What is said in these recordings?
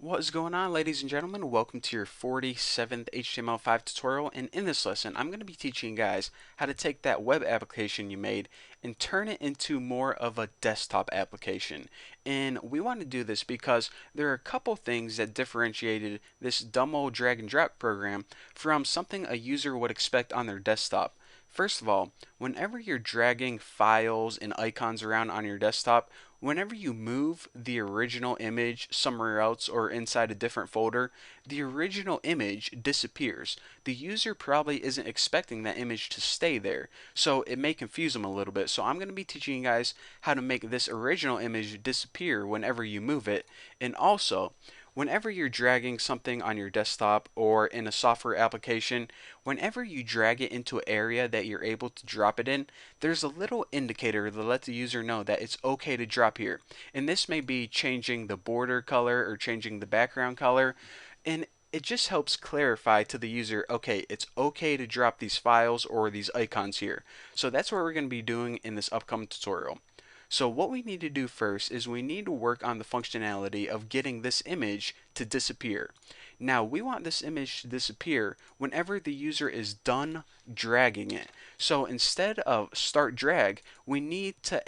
What is going on, ladies and gentlemen? Welcome to your 47th HTML5 tutorial, and in this lesson I'm going to be teaching you guys how to take that web application you made and turn it into more of a desktop application. And we want to do this because there are a couple things that differentiated this dumb old drag and drop program from something a user would expect on their desktop. First of all, whenever you're dragging files and icons around on your desktop, whenever you move the original image somewhere else or inside a different folder, the original image disappears. The user probably isn't expecting that image to stay there, so it may confuse them a little bit. So I'm going to be teaching you guys how to make this original image disappear whenever you move it, and also whenever you're dragging something on your desktop or in a software application, whenever you drag it into an area that you're able to drop it in, there's a little indicator to let the user know that it's okay to drop here. And this may be changing the border color or changing the background color. And it just helps clarify to the user, okay, it's okay to drop these files or these icons here. So that's what we're going to be doing in this upcoming tutorial. So what we need to do first is we need to work on the functionality of getting this image to disappear. Now we want this image to disappear whenever the user is done dragging it. So instead of start drag, we need to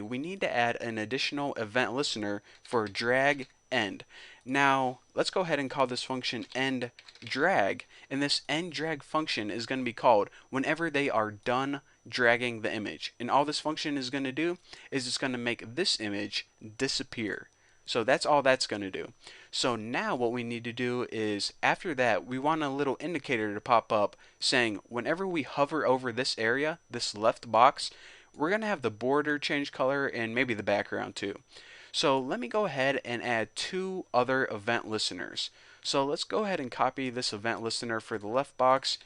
we need to add an additional event listener for drag end. Now let's go ahead and call this function end drag, and this end drag function is going to be called whenever they are done dragging the image. And all this function is going to do is it's going to make this image disappear. So that's all that's going to do. So now what we need to do is after that we want a little indicator to pop up saying whenever we hover over this area, this left box, we're going to have the border change color and maybe the background too. So let me go ahead and add two other event listeners. So let's go ahead and copy this event listener for the left box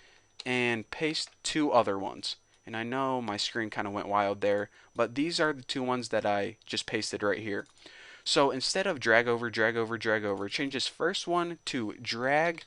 and paste two other ones. And I know my screen kind of went wild there, but these are the two ones that I just pasted right here. So instead of drag over, drag over, drag over, change this first one to drag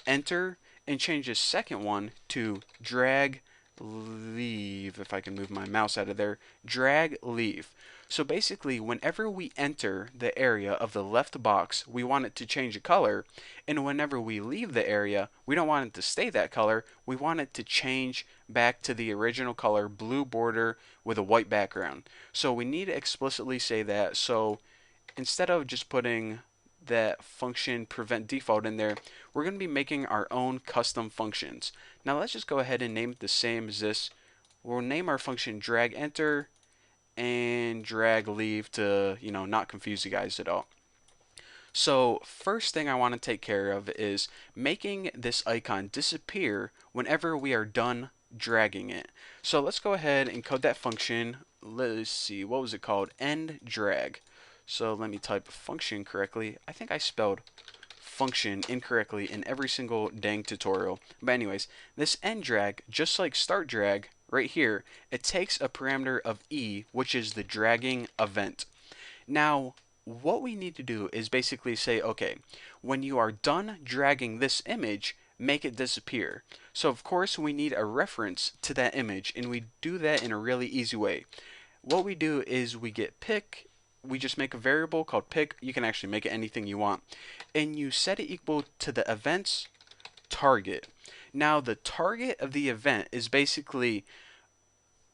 enter and change this second one to drag leave. If I can move my mouse out of there, drag leave. So basically, whenever we enter the area of the left box, we want it to change a color, and whenever we leave the area, we don't want it to stay that color, we want it to change back to the original color, blue border with a white background. So we need to explicitly say that. So instead of just putting that function prevent default in there, we're going to be making our own custom functions. Now let's just go ahead and name it the same as this. We'll name our function drag enter and drag leave to, not confuse you guys at all. So first thing I want to take care of is making this icon disappear whenever we are done dragging it. So let's go ahead and code that function. Let's see, what was it called? End drag. So let me type function correctly. I think I spelled function incorrectly in every single dang tutorial. But anyways, this end drag, just like start drag right here, it takes a parameter of E, which is the dragging event. Now, what we need to do is basically say, okay, when you are done dragging this image, make it disappear. So of course we need a reference to that image, and we do that in a really easy way. What we do is we get pick, we just make a variable called pick. You can actually make it anything you want, and you set it equal to the event's target. Now the target of the event is basically,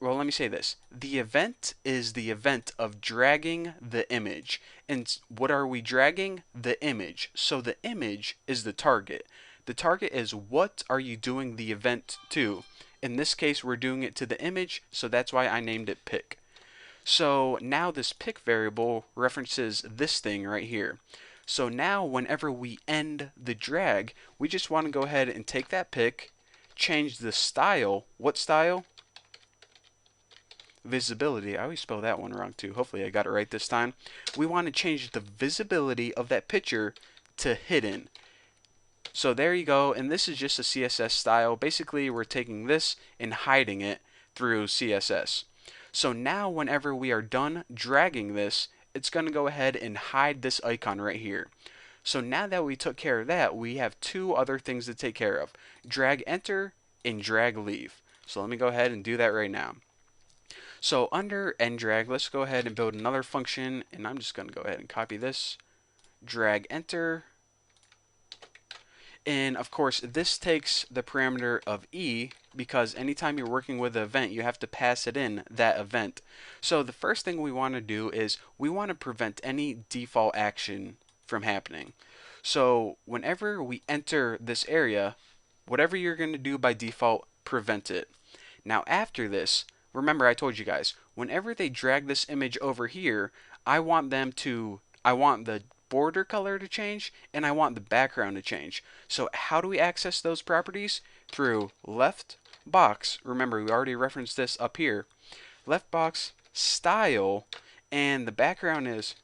well, let me say this. The event is the event of dragging the image. And what are we dragging? The image. So the image is the target. The target is what are you doing the event to. In this case, we're doing it to the image, so that's why I named it pick. So now this pick variable references this thing right here. So now whenever we end the drag, we just want to go ahead and take that pick, change the style. What style? Visibility. I always spell that one wrong too. Hopefully I got it right this time. We want to change the visibility of that picture to hidden. So there you go, and this is just a CSS style. Basically we're taking this and hiding it through CSS. So now whenever we are done dragging this, it's going to go ahead and hide this icon right here. So now that we took care of that, we have two other things to take care of. Drag enter and drag leave. So let me go ahead and do that right now. So under end drag, let's go ahead and build another function, and I'm just going to go ahead and copy this. drag enter. And of course, this takes the parameter of E because anytime you're working with an event, you have to pass it in that event. So the first thing we want to do is we want to prevent any default action from happening. So whenever we enter this area, whatever you're going to do by default, prevent it. Now after this, remember I told you guys, whenever they drag this image over here, I want the border color to change and I want the background to change. So how do we access those properties? Through left box. Remember, we already referenced this up here. Left box style, and the background is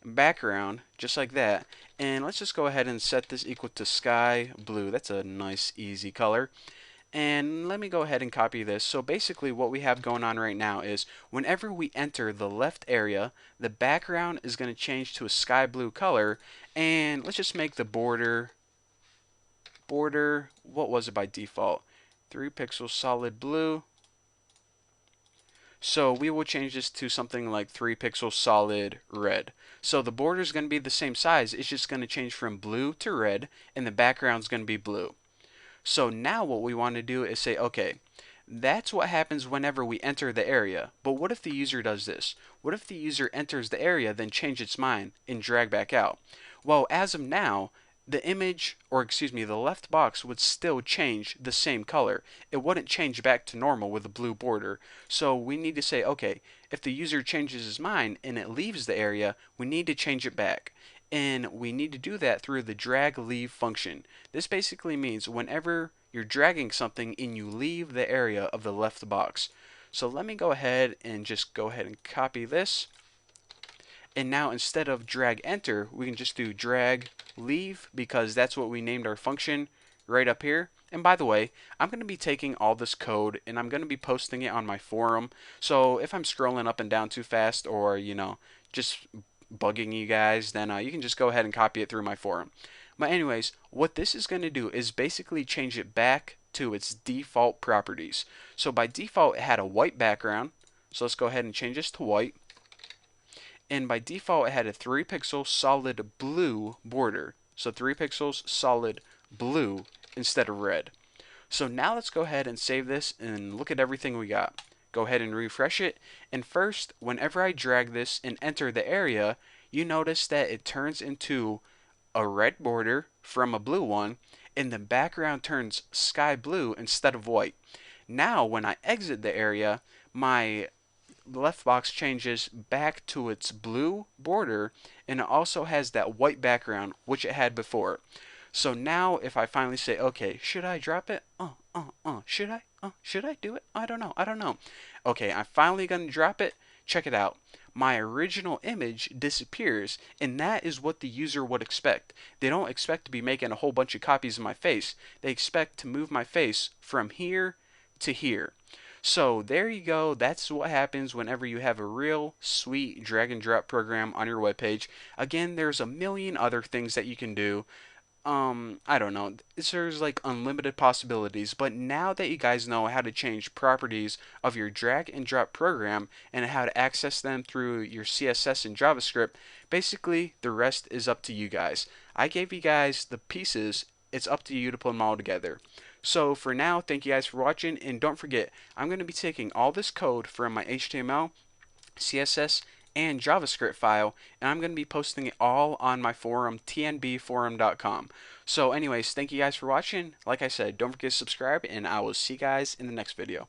background, just like that. And let's just go ahead and set this equal to sky blue. That's a nice easy color. And let me go ahead and copy this. So basically what we have going on right now is whenever we enter the left area, the background is going to change to a sky blue color. And let's just make the border, what was it by default? 3 pixels solid blue. So we will change this to something like 3 pixels solid red. So the border is going to be the same size. It's just going to change from blue to red, and the background is going to be blue. So now what we want to do is say, okay, that's what happens whenever we enter the area. But what if the user does this? What if the user enters the area, then change its mind and drag back out? Well, as of now, the image, or excuse me, the left box would still change the same color. It wouldn't change back to normal with a blue border. So we need to say, okay, if the user changes his mind and it leaves the area, we need to change it back. And we need to do that through the drag leave function. This basically means whenever you're dragging something and you leave the area of the left box. So let me go ahead and copy this. And now instead of drag enter, we can just do drag leave because that's what we named our function right up here. And by the way, I'm going to be taking all this code and I'm going to be posting it on my forum. So if I'm scrolling up and down too fast or, just bugging you guys, then you can just go ahead and copy it through my forum. But anyways, what this is going to do is basically change it back to its default properties. So by default, it had a white background. So let's go ahead and change this to white. And by default, it had a 3 pixel solid blue border. So 3 pixels solid blue instead of red. So now let's go ahead and save this and look at everything we got. Go ahead and refresh it. And first, whenever I drag this and enter the area, you notice that it turns into a red border from a blue one, and the background turns sky blue instead of white. Now, when I exit the area, my left box changes back to its blue border, and it also has that white background, which it had before. So now, if I finally say, okay, should I drop it? Should I? Should I do it? I don't know. Okay, I'm finally going to drop it. Check it out. My original image disappears, and that is what the user would expect. They don't expect to be making a whole bunch of copies of my face. They expect to move my face from here to here. So there you go. That's what happens whenever you have a real sweet drag and drop program on your webpage. Again, there's a million other things that you can do. I don't know. There's like unlimited possibilities, but now that you guys know how to change properties of your drag and drop program and how to access them through your CSS and JavaScript, basically the rest is up to you guys. I gave you guys the pieces. It's up to you to put them all together. So for now, thank you guys for watching, and don't forget, I'm going to be taking all this code from my HTML, CSS, and JavaScript file, and I'm going to be posting it all on my forum, tnbforum.com. So anyways, thank you guys for watching. Like I said, don't forget to subscribe, and I will see you guys in the next video.